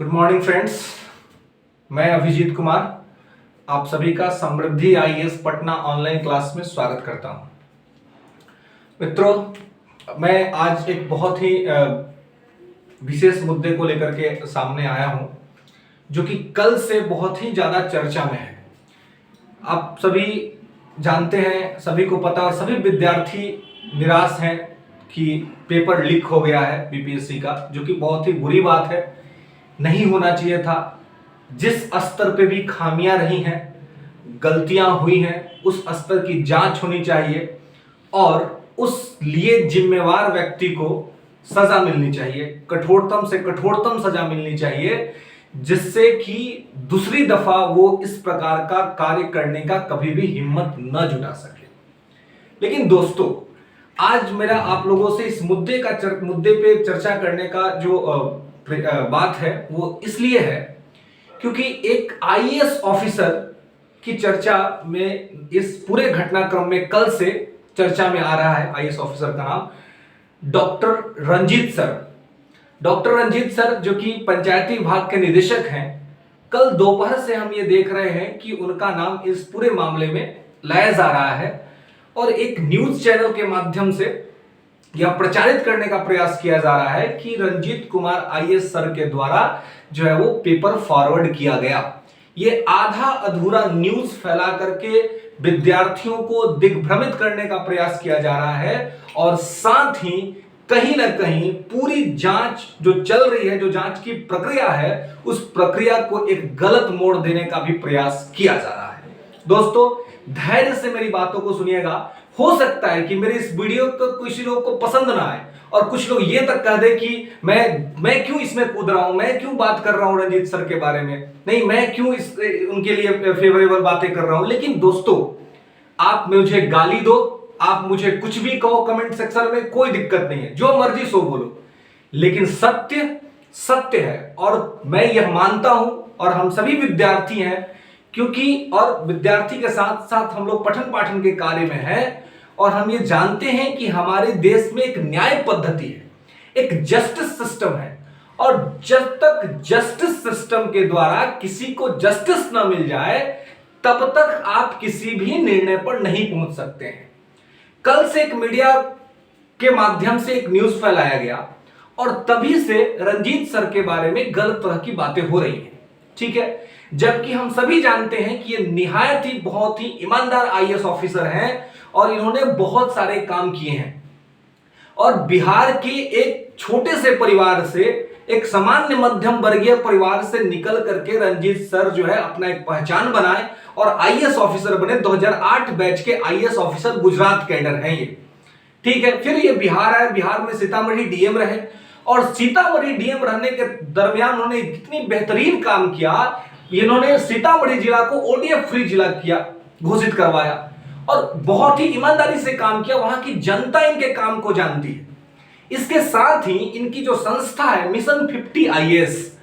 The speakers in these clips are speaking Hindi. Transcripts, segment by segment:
Good morning friends. मैं अभिजीत कुमार आप सभी का समृद्धि आईएएस पटना ऑनलाइन क्लास में स्वागत करता हूं। मित्रों, मैं आज एक बहुत ही विशेष मुद्दे को लेकर के सामने आया हूं जो कि कल से बहुत ही ज्यादा चर्चा में है। आप सभी जानते हैं, सभी को पता, और सभी विद्यार्थी निराश हैं कि पेपर लीक हो गया है बीपीएससी का, जो कि बहुत ही बुरी बात है, नहीं होना चाहिए था। जिस स्तर पे भी खामियां रही हैं, गलतियां हुई हैं, उस स्तर की जांच होनी चाहिए और उस लिए जिम्मेवार व्यक्ति को सजा मिलनी चाहिए, कठोरतम से कठोरतम सजा मिलनी चाहिए, जिससे कि दूसरी दफा वो इस प्रकार का कार्य करने का कभी भी हिम्मत न जुटा सके। लेकिन दोस्तों, आज मेरा आप लोगों से इस मुद्दे पे चर्चा करने का जो बात है वो इसलिए है क्योंकि एक आईएएस ऑफिसर की चर्चा में, इस पूरे घटनाक्रम में कल से चर्चा में आ रहा है। आईएएस ऑफिसर का नाम doctor Ranjit sir. Doctor Ranjit sir जो कि पंचायती विभाग के निदेशक हैं, कल दोपहर से हम ये देख रहे हैं कि उनका नाम इस पूरे मामले में लाया जा रहा है और एक न्यूज चैनल के माध्यम से यह प्रचारित करने का प्रयास किया जा रहा है कि रंजीत कुमार आईएएस सर के द्वारा जो है वो पेपर फॉरवर्ड किया गया। ये आधा अधूरा न्यूज फैला करके विद्यार्थियों को दिग्भ्रमित करने का प्रयास किया जा रहा है और साथ ही कहीं ना कहीं पूरी जांच जो चल रही है, जो जांच की प्रक्रिया है, उस प्रक्रिया को एक गलत मोड़ देने का भी प्रयास किया जा रहा है। दोस्तों, धैर्य से मेरी बातों को सुनिएगा। हो सकता है कि मेरे इस वीडियो को कुछ लोगों को पसंद ना आए और कुछ लोग ये तक कह दे कि मैं क्यों इसमें कूद रहा हूं, मैं क्यों बात कर रहा हूं रंजीत सर के बारे में, नहीं मैं क्यों उनके लिए फेवरेबल बातें कर रहा हूं। लेकिन दोस्तों, आप मुझे गाली दो, आप मुझे कुछ भी कहो कमेंट सेक्शन में, कोई दिक्कत नहीं है, जो मर्जी सो बोलो, लेकिन सत्य सत्य है और मैं यह मानता हूं और हम सभी विद्यार्थी हैं, क्योंकि और विद्यार्थी के साथ साथ हम लोग पठन पाठन के कार्य में हैं और हम ये जानते हैं कि हमारे देश में एक न्याय पद्धति है, एक जस्टिस सिस्टम है और जब तक जस्टिस सिस्टम के द्वारा किसी को जस्टिस ना मिल जाए तब तक आप किसी भी निर्णय पर नहीं पहुंच सकते हैं। कल से एक मीडिया के माध्यम से एक न्यूज फैलाया गया और तभी से रंजीत सर के बारे में गलत तरह की बातें हो रही हैं, ठीक है, जबकि हम सभी जानते हैं कि ये निहायत ही बहुत ही ईमानदार आईएएस ऑफिसर हैं और इन्होंने बहुत सारे काम किए हैं और बिहार के एक छोटे से परिवार से, एक सामान्य मध्यम वर्गीय परिवार से निकल करके रंजीत सर जो है अपना एक पहचान बनाए और आईएएस ऑफिसर बने। 2008 बैच के आईएएस ऑफिसर, गुजरात कैडर हैं ये, ठीक है। फिर ये बिहार आए, बिहार में सीतामढ़ी डीएम रहे और सीतामढ़ी डीएम रहने के दरमियान उन्होंने इतनी बेहतरीन काम किया, इन्होंने सीतामढ़ी जिला को ओडीएफ फ्री जिला किया, घोषित करवाया और बहुत ही ईमानदारी से काम किया। वहां की जनता इनके काम को जानती है। इसके साथ ही इनकी जो संस्था है मिशन 50 आईएएस,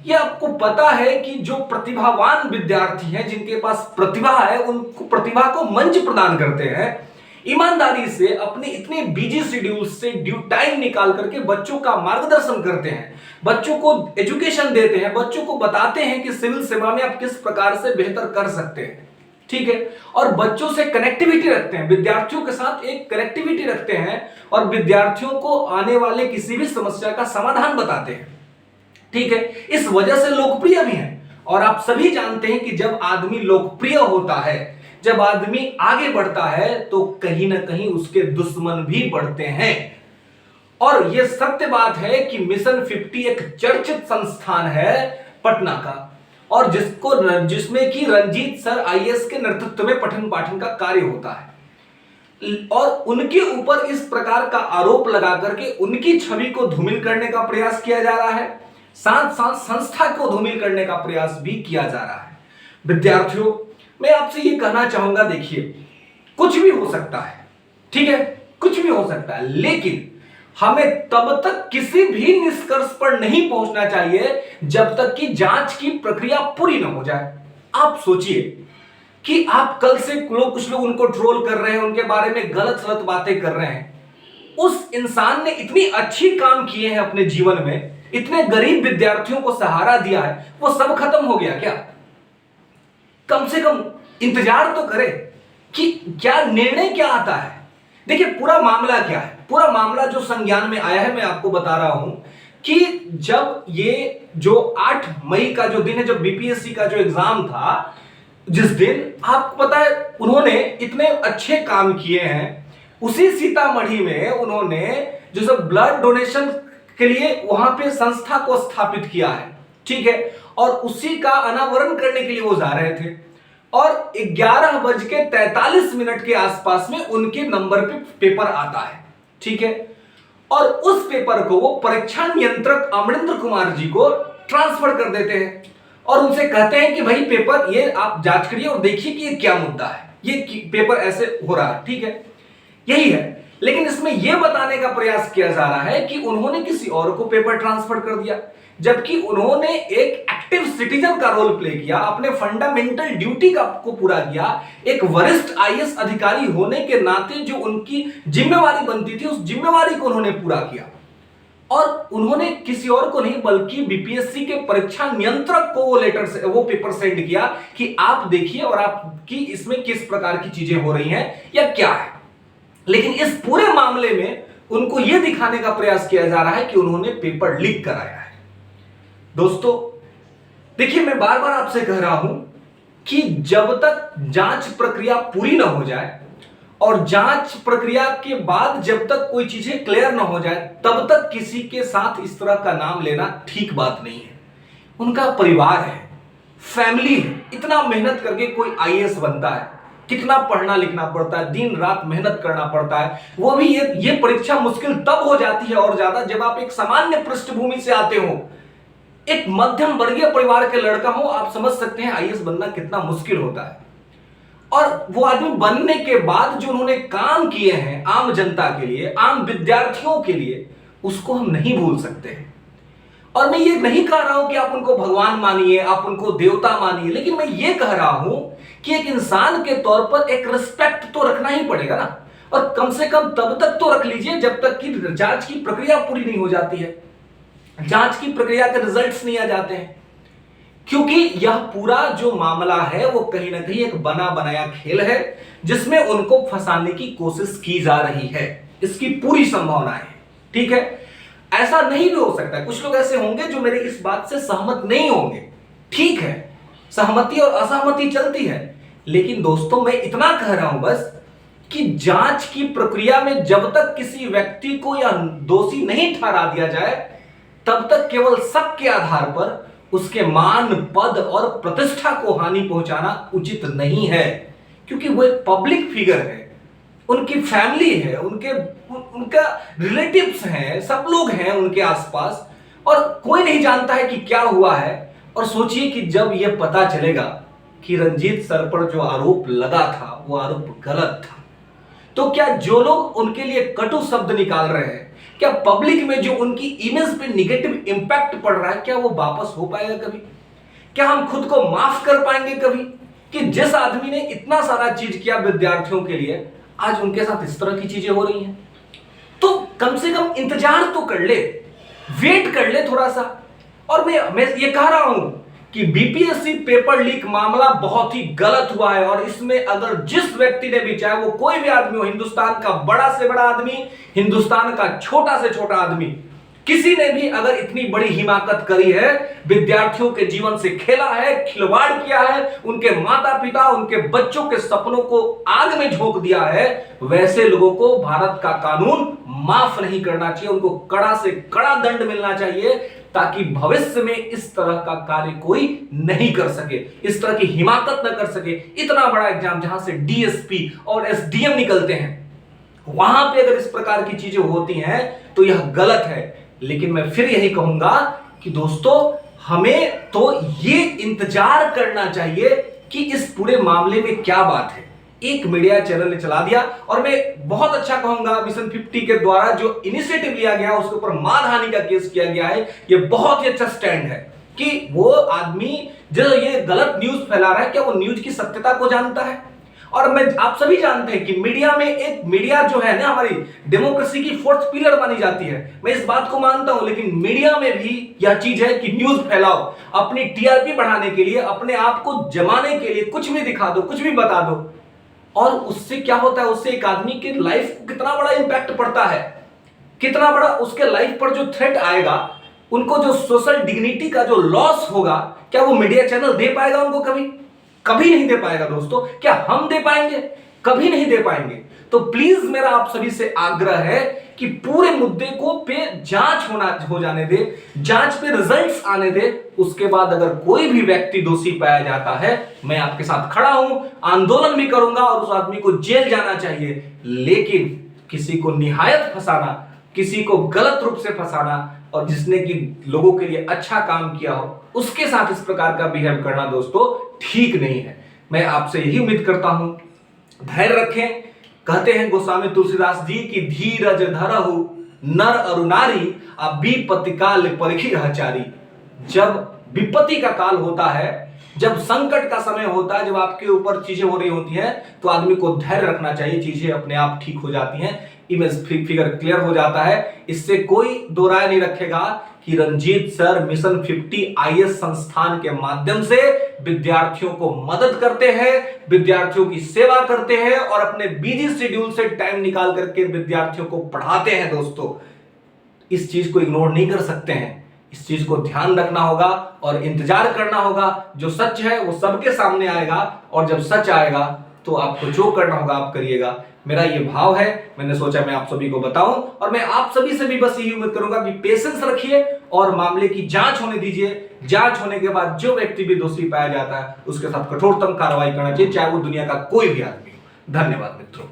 ये आपको पता है कि जो प्रतिभावान विद्यार्थी हैं, जिनके पास प्रतिभा है, उनको प्रतिभा को मंच प्रदान करते हैं, ईमानदारी से अपने इतने बिजी शेड्यूल से ड्यू टाइम निकाल करके बच्चों का मार्गदर्शन करते हैं, बच्चों को एजुकेशन देते हैं, बच्चों को बताते हैं कि सिविल सेवा में आप किस प्रकार से बेहतर कर सकते हैं, ठीक है, और बच्चों से कनेक्टिविटी रखते हैं, विद्यार्थियों के साथ एक कनेक्टिविटी रखते हैं और विद्यार्थियों को आने वाले किसी भी समस्या का समाधान बताते हैं, ठीक है। इस वजह से लोकप्रिय भी हैं और आप सभी जानते हैं कि जब आदमी लोकप्रिय होता है, जब आदमी आगे बढ़ता है तो कहीं ना कहीं उसके दुश्मन भी बढ़ते हैं। और यह सत्य बात है कि मिशन 50 एक चर्चित संस्थान है पटना का और जिसमें कि रंजीत सर आईएएस के नेतृत्व में पठन पाठन का कार्य होता है और उनके ऊपर इस प्रकार का आरोप लगा करके उनकी छवि को धूमिल करने का प्रयास किया जा रहा है, साथ साथ संस्था को धूमिल करने का प्रयास भी किया जा रहा है। विद्यार्थियों, मैं आपसे ये कहना चाहूंगा, देखिए, कुछ भी हो सकता है, ठीक है, कुछ भी हो सकता है, लेकिन हमें तब तक किसी भी निष्कर्ष पर नहीं पहुंचना चाहिए जब तक कि जांच की प्रक्रिया पूरी ना हो जाए। आप सोचिए कि आप कल से कुछ लोग उनको ट्रोल कर रहे हैं, उनके बारे में गलत गलत बातें कर रहे हैं। उस इंसान ने इतनी अच्छी काम किए हैं अपने जीवन में, इतने गरीब विद्यार्थियों को सहारा दिया है, वो सब खत्म हो गया क्या? कम से कम इंतजार तो करे कि क्या निर्णय क्या आता है। देखिए पूरा मामला क्या है, पूरा मामला जो संज्ञान में आया है मैं आपको बता रहा हूं कि जब ये जो 8 मई का जो दिन है, जब बीपीएससी का जो एग्जाम था, जिस दिन आपको पता है उन्होंने इतने अच्छे काम किए हैं, उसी सीतामढ़ी में उन्होंने जो सब ब्लड डोनेशन के लिए वहां पे संस्था को स्थापित किया है, ठीक है, और उसी का अनावरण करने के लिए वो जा रहे थे और 11:43 के आसपास में उनके नंबर पे पेपर आता है, ठीक है, और उस पेपर को वो परीक्षा नियंत्रक अमरिंदर कुमार जी को ट्रांसफर कर देते हैं और उनसे कहते हैं कि भाई पेपर ये आप जांच करिए और देखिए कि ये क्या मुद्दा है, ये पेपर ऐसे हो रहा है, ठीक है, यही है। लेकिन इसमें यह बताने का प्रयास किया जा रहा है कि उन्होंने किसी और को पेपर ट्रांसफर कर दिया, जबकि उन्होंने एक एक्टिव सिटीजन का रोल प्ले किया, अपने फंडामेंटल ड्यूटी को पूरा किया, एक वरिष्ठ आईएएस अधिकारी होने के नाते जो उनकी जिम्मेवारी बनती थी उस जिम्मेवारी को उन्होंने पूरा किया और उन्होंने किसी और को नहीं बल्कि बीपीएससी के परीक्षा नियंत्रक को वो पेपर सेंड किया कि आप देखिए और आपकी इसमें किस प्रकार की चीजें हो रही हैं या क्या है। लेकिन इस पूरे मामले में उनको यह दिखाने का प्रयास किया जा रहा है कि उन्होंने पेपर लीक कराया है। दोस्तों देखिए मैं बार बार आपसे कह रहा हूं कि जब तक जांच प्रक्रिया पूरी ना हो जाए और जांच प्रक्रिया के बाद जब तक कोई चीजें क्लियर ना हो जाए तब तक किसी के साथ इस तरह का नाम लेना ठीक बात नहीं है। उनका परिवार है, फैमिली है, इतना मेहनत करके कोई आईएएस बनता है, कितना पढ़ना लिखना पड़ता है, दिन रात मेहनत करना पड़ता है, वो भी ये परीक्षा मुश्किल तब हो जाती है और ज्यादा जब आप एक सामान्य पृष्ठभूमि से आते हो, एक मध्यम वर्गीय परिवार के लड़का हो, आप समझ सकते हैं आईएएस बनना कितना मुश्किल होता है। और वो आदमी बनने के बाद जो उन्होंने काम किए हैं आम जनता के लिए, आम विद्यार्थियों के लिए, उसको हम नहीं भूल सकते हैं। और मैं ये नहीं कह रहा हूं कि आप उनको भगवान मानिए, आप उनको देवता मानिए, लेकिन मैं ये कह रहा हूं कि एक इंसान के तौर पर एक रिस्पेक्ट तो रखना ही पड़ेगा ना, और कम से कम तब तक तो रख लीजिए जब तक कि जांच की प्रक्रिया पूरी नहीं हो जाती है, जांच की प्रक्रिया के रिजल्ट्स नहीं आ जाते हैं, क्योंकि यह पूरा जो मामला है वो कहीं ना कहीं एक बना बनाया खेल है जिसमें उनको फंसाने की कोशिश की जा रही है। इसकी पूरी संभावना है, ठीक है, ऐसा नहीं भी हो सकता। कुछ लोग ऐसे होंगे जो मेरे इस बात से सहमत नहीं होंगे, ठीक है, सहमति और असहमति चलती है, लेकिन दोस्तों मैं इतना कह रहा हूं बस कि जांच की प्रक्रिया में जब तक किसी व्यक्ति को या दोषी नहीं ठहरा दिया जाए तब तक केवल शक के आधार पर उसके मान, पद और प्रतिष्ठा को हानि पहुंचाना उचित नहीं है, क्योंकि वो एक पब्लिक फिगर है, उनकी फैमिली है, उनका रिलेटिव्स हैं, सब लोग हैं उनके आसपास, और कोई नहीं जानता है कि क्या हुआ है। और सोचिए कि जब यह पता चलेगा कि रंजीत सर पर जो आरोप लगा था वो आरोप गलत था, तो क्या जो लोग उनके लिए कटु शब्द निकाल रहे हैं, क्या पब्लिक में जो उनकी इमेज पे निगेटिव इंपैक्ट पड़ रहा है, क्या वो वापस हो पाएगा कभी? क्या हम खुद को माफ कर पाएंगे कभी कि जिस आदमी ने इतना सारा चीज किया विद्यार्थियों के लिए, आज उनके साथ इस तरह की चीजें हो रही हैं? तो कम से कम इंतजार तो कर ले, वेट कर ले थोड़ा सा। और मैं ये कह रहा हूं कि बीपीएससी पेपर लीक मामला बहुत ही गलत हुआ है, और इसमें अगर जिस व्यक्ति ने भी, चाहे वो कोई भी आदमी हो, हिंदुस्तान का बड़ा से बड़ा आदमी, हिंदुस्तान का छोटा से छोटा आदमी, किसी ने भी अगर इतनी बड़ी हिमाकत करी है, विद्यार्थियों के जीवन से खेला है, खिलवाड़ किया है, उनके माता पिता, उनके बच्चों के सपनों को आग में झोंक दिया है, वैसे लोगों को भारत का कानून माफ नहीं करना चाहिए, उनको कड़ा से कड़ा दंड मिलना चाहिए, ताकि भविष्य में इस तरह का कार्य कोई नहीं कर सके, इस तरह की हिमाकत न कर सके। इतना बड़ा एग्जाम जहां से डीएसपी और एसडीएम निकलते हैं, वहां पे अगर इस प्रकार की चीजें होती हैं तो यह गलत है। लेकिन मैं फिर यही कहूंगा कि दोस्तों हमें तो ये इंतजार करना चाहिए कि इस पूरे मामले में क्या बात है। एक मीडिया चैनल ने चला दिया, और मैं बहुत अच्छा कहूंगा मिशन 50 के द्वारा जो इनिशिएटिव लिया गया उसके ऊपर मानहानि का केस किया गया है, ये बहुत ही अच्छा स्टैंड है कि वो आदमी जो ये गलत न्यूज फैला रहा है, क्या वो न्यूज की सत्यता को जानता है? और मैं आप सभी जानते हैं कि मीडिया जो है ना, हमारी डेमोक्रेसी की फोर्थ पिलर मानी जाती है। मैं इस बात को मानता हूं, लेकिन मीडिया में भी यह चीज है कि न्यूज फैलाओ, अपनी टीआरपी बढ़ाने के लिए, अपने आप को जमाने के लिए कुछ भी दिखा दो, कुछ भी बता दो। और उससे क्या होता है, उससे एक आदमी के लाइफ को कितना बड़ा इंपैक्ट पड़ता है, कितना बड़ा उसके लाइफ पर जो थ्रेट आएगा, उनको जो सोशल डिग्निटी का जो लॉस होगा, क्या वो मीडिया चैनल दे पाएगा उनको? कभी कभी नहीं दे पाएगा दोस्तों। क्या हम दे पाएंगे? कभी नहीं दे पाएंगे। तो प्लीज मेरा आप सभी से आग्रह है कि पूरे मुद्दे को पे जांच हो जाने दे, जांच पे रिजल्ट्स आने दे। उसके बाद अगर कोई भी व्यक्ति दोषी पाया जाता है, मैं आपके साथ खड़ा हूं, आंदोलन भी करूंगा और उस आदमी को जेल जाना चाहिए। लेकिन किसी को निहायत फंसाना, किसी को गलत रूप से फंसाना, और जिसने कि लोगों के लिए अच्छा काम किया हो उसके साथ इस प्रकार का बिहेव करना दोस्तों ठीक नहीं है। मैं आपसे यही उम्मीद करता हूं, धैर्य रखें। कहते हैं गोस्वामी तुलसीदास जी की धीरज धरहु नर अरु नारी, अब विपत्ति काल परिखी रहचारी। जब विपत्ति का काल होता है, जब संकट का समय होता है, जब आपके ऊपर चीजें हो रही होती हैं, तो आदमी को धैर्य रखना चाहिए। चीजें अपने आप ठीक हो जाती हैं, इमेज फिगर क्लियर हो जाता है। इससे कोई दो राय नहीं रखेगा कि रंजीत सर मिशन 50 आईएएस संस्थान के माध्यम से विद्यार्थियों को मदद करते हैं, विद्यार्थियों की सेवा करते हैं और अपने बिजी शेड्यूल से टाइम निकाल करके विद्यार्थियों को पढ़ाते हैं। दोस्तों, इस चीज को इग्नोर नहीं कर सकते हैं, इस चीज को ध्यान रखना होगा और इंतजार करना होगा। जो सच है वो सबके सामने आएगा, और जब सच आएगा तो आपको जो करना होगा आप करिएगा। मेरा ये भाव है, मैंने सोचा मैं आप सभी को बताऊं, और मैं आप सभी से भी बस यही उम्मीद करूंगा कि पेशेंस रखिए और मामले की जांच होने दीजिए। जांच होने के बाद जो व्यक्ति भी दोषी पाया जाता है उसके साथ कठोरतम कार्रवाई करना चाहिए, चाहे वो दुनिया का कोई भी आदमी हो। धन्यवाद मित्रों।